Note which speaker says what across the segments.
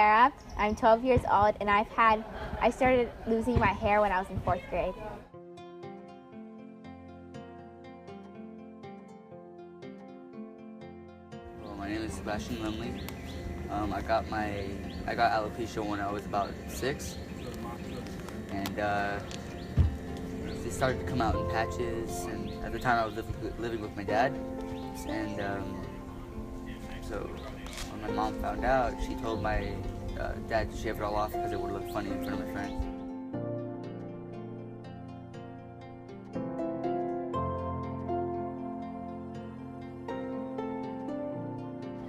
Speaker 1: Sarah. I'm 12 years old, and I started losing my hair when I was in 4th grade.
Speaker 2: Well, my name is Sebastian Lindley. I got alopecia when I was about 6, and it started to come out in patches. And at the time, I was living with my dad, and so when my mom found out, she told my dad to shave it all off because it would look funny in front of my friends.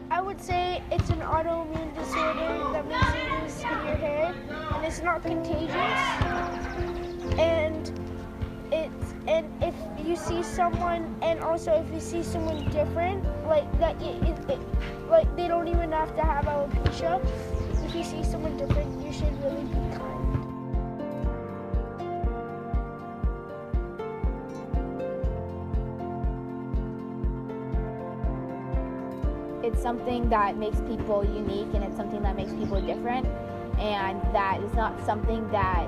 Speaker 3: I would say it's an autoimmune disorder that makes you lose your hair, and it's not contagious. And if you see someone, and also if you see someone different, like that, like they don't even have to have alopecia. If you see someone different, you should really be kind.
Speaker 1: It's something that makes people unique, and it's something that makes people different, and that is not something that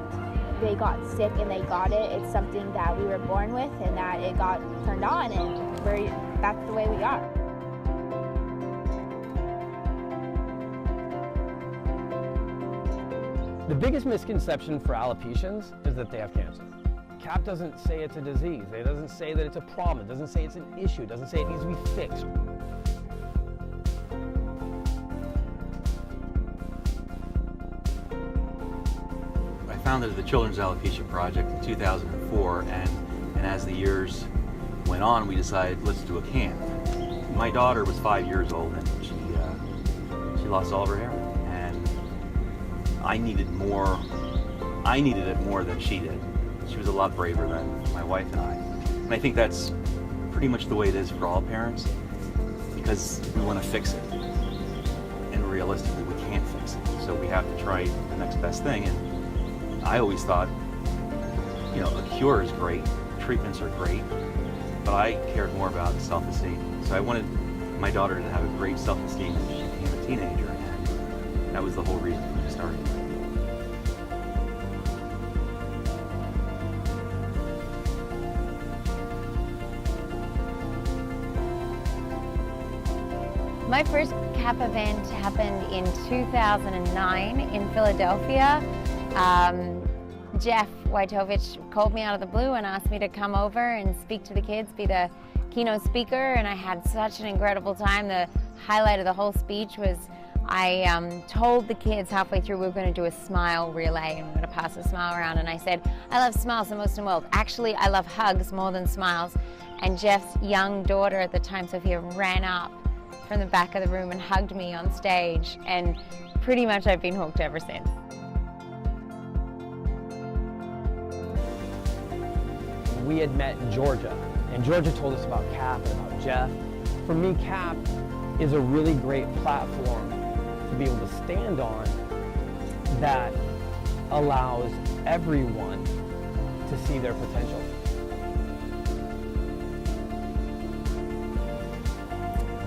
Speaker 1: they got sick and they got it. It's something that we were born with, and that it got turned on, and that's the way we are.
Speaker 4: The biggest misconception for alopecians is that they have cancer. CAP doesn't say it's a disease. It doesn't say that it's a problem. It doesn't say it's an issue. It doesn't say it needs to be fixed.
Speaker 5: I founded the Children's Alopecia Project in 2004, and as the years went on, we decided, let's do a camp. My daughter was 5 years old, and she lost all of her hair, and I needed it more than she did. She was a lot braver than my wife and I. And I think that's pretty much the way it is for all parents, because we want to fix it. And realistically, we can't fix it. So we have to try the next best thing. And I always thought, you know, a cure is great, treatments are great, but I cared more about self-esteem. So I wanted my daughter to have a great self-esteem when she became a teenager, and that was the whole reason for me starting.
Speaker 6: My first CAP event happened in 2009 in Philadelphia. Jeff Wojtowicz called me out of the blue and asked me to come over and speak to the kids, be the keynote speaker, and I had such an incredible time. The highlight of the whole speech was I told the kids halfway through we were going to do a smile relay, and we we're going to pass a smile around, and I said, I love smiles the most in the world. Actually, I love hugs more than smiles. And Jeff's young daughter at the time, Sophia, ran up from the back of the room and hugged me on stage, and pretty much I've been hooked ever since.
Speaker 4: We had met in Georgia, and Georgia told us about CAP and about Jeff. For me, CAP is a really great platform to be able to stand on that allows everyone to see their potential.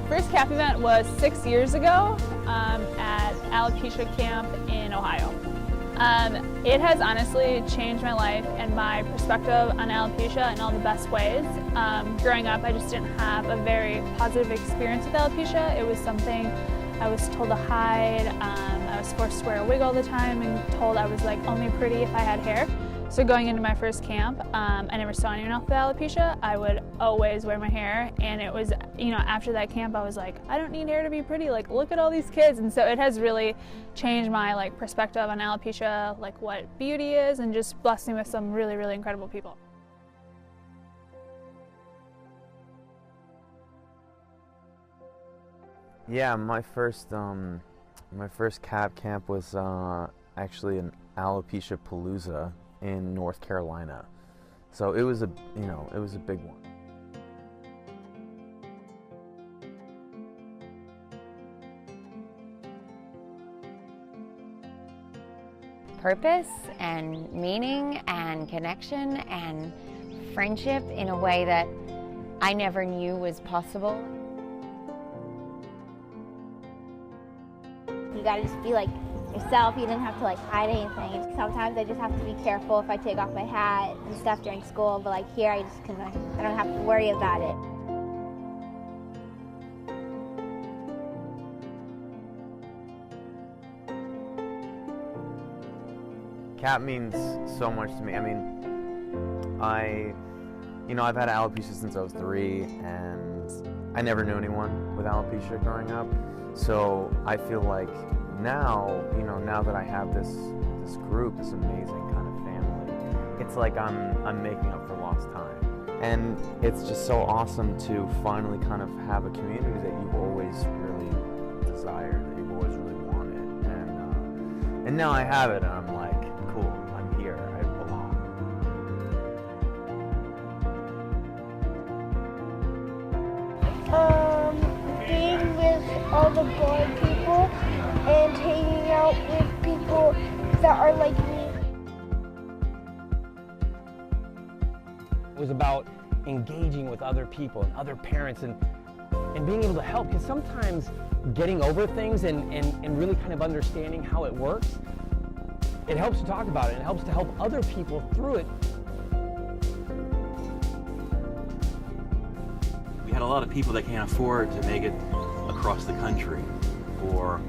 Speaker 7: First CAP event was 6 years ago at Alopecia Camp in Ohio. It has honestly changed my life and my perspective on alopecia in all the best ways. Growing up, I just didn't have a very positive experience with alopecia. It was something I was told to hide. I was forced to wear a wig all the time and told I was like only pretty if I had hair. So going into my first camp, I never saw anyone else with alopecia. I would always wear my hair, and it was, you know, after that camp I was like, I don't need hair to be pretty, like look at all these kids. And so it has really changed my like perspective on alopecia, like what beauty is, and just blessed me with some really, really incredible people.
Speaker 8: Yeah, my first CAP camp was actually an Alopecia Palooza in North Carolina. So it was a big one.
Speaker 6: Purpose and meaning and connection and friendship in a way that I never knew was possible.
Speaker 1: You gotta just be like yourself. You didn't have to like hide anything. Sometimes I just have to be careful if I take off my hat and stuff during school, but like here I don't have to worry about it.
Speaker 8: CAP means so much to me. I mean, I've had alopecia since I was 3, and I never knew anyone with alopecia growing up. So I feel like now, now that I have this group, this amazing kind of family, it's like I'm making up for lost time. And it's just so awesome to finally kind of have a community that you've always really desired, that you've always really wanted. And now I have it, and I'm like, cool, I'm here, I belong.
Speaker 3: Being with all the boy people and hanging out with people that are like me.
Speaker 4: It was about engaging with other people and other parents and being able to help, because sometimes getting over things and really kind of understanding how it works, it helps to talk about it. It helps to help other people through it.
Speaker 5: We had a lot of people that can't afford to make it across the country, or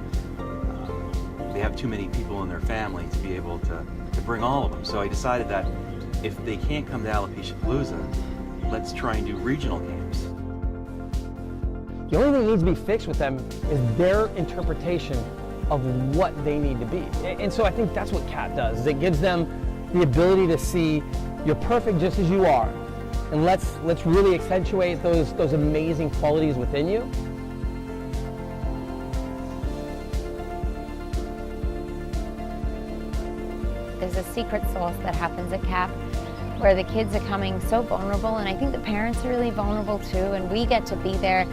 Speaker 5: they have too many people in their family to be able to bring all of them. So I decided that if they can't come to Alopecia Palooza, let's try and do regional camps.
Speaker 4: The only thing that needs to be fixed with them is their interpretation of what they need to be. And so I think that's what CAP does, is it gives them the ability to see you're perfect just as you are. And let's really accentuate those amazing qualities within you.
Speaker 6: There's a secret sauce that happens at CAP where the kids are coming so vulnerable, and I think the parents are really vulnerable too, and we get to be there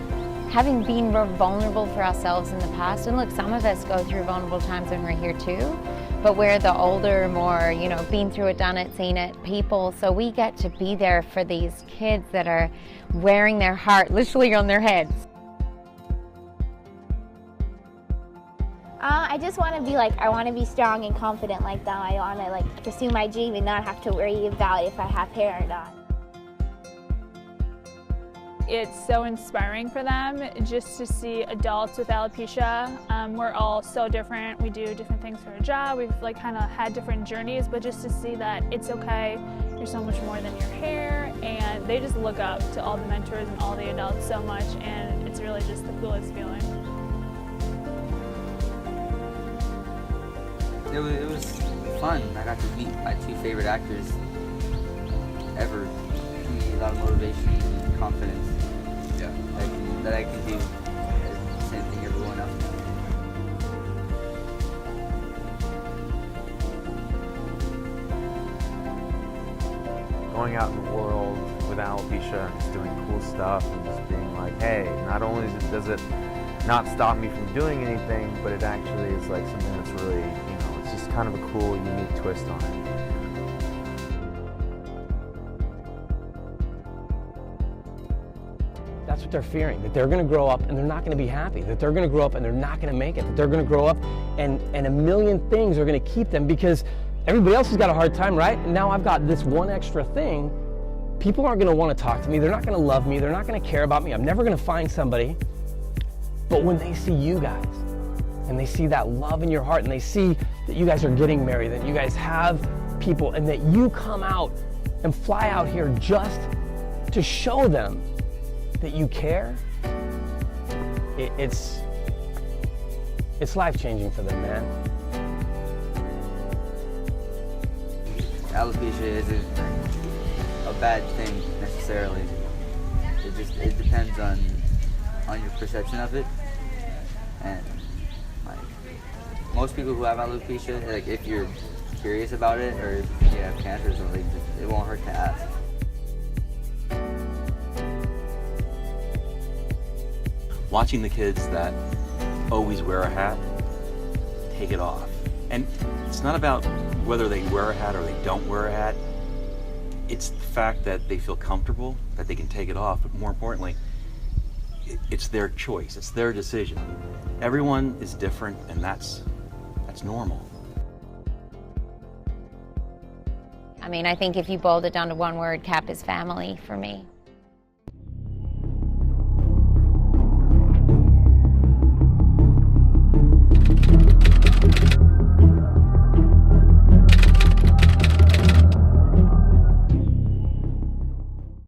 Speaker 6: having been vulnerable for ourselves in the past. And look, some of us go through vulnerable times when we're here too, but we're the older, more, been through it, done it, seen it people, so we get to be there for these kids that are wearing their heart literally on their heads.
Speaker 1: I just want to be I want to be strong and confident like them. I want to pursue my dream and not have to worry about if I have hair or not.
Speaker 7: It's so inspiring for them just to see adults with alopecia. We're all so different. We do different things for a job. We've kind of had different journeys, but just to see that it's okay, you're so much more than your hair, and they just look up to all the mentors and all the adults so much, and it's really just the coolest feeling.
Speaker 2: It was fun. I got to meet my 2 favorite actors ever. It gave me a lot of motivation and confidence. Yeah. That I can do the same thing everyone else does.
Speaker 8: Going out in the world with alopecia and just doing cool stuff and just being like, hey, not only does it not stop me from doing anything, but it actually is something that's really, it's just kind of a cool, unique twist on it.
Speaker 4: That's what they're fearing, that they're going to grow up and they're not going to be happy, that they're going to grow up and they're not going to make it, that they're going to grow up and a million things are going to keep them, because everybody else has got a hard time, right? And now I've got this one extra thing. People aren't going to want to talk to me. They're not going to love me. They're not going to care about me. I'm never going to find somebody. But when they see you guys and they see that love in your heart and they see that you guys are getting married, that you guys have people, and that you come out and fly out here just to show them that you care, it's life-changing for them, man.
Speaker 2: Alopecia isn't a bad thing necessarily. It depends on your perception of it. And most people who have alopecia, if you're curious about it or if you have cancer or something, it won't hurt to ask.
Speaker 5: Watching the kids that always wear a hat take it off. And it's not about whether they wear a hat or they don't wear a hat. It's the fact that they feel comfortable, that they can take it off, but more importantly, it's their choice, it's their decision. Everyone is different, and that's That's normal.
Speaker 6: I mean, I think if you boiled it down to one word, CAP is family for me.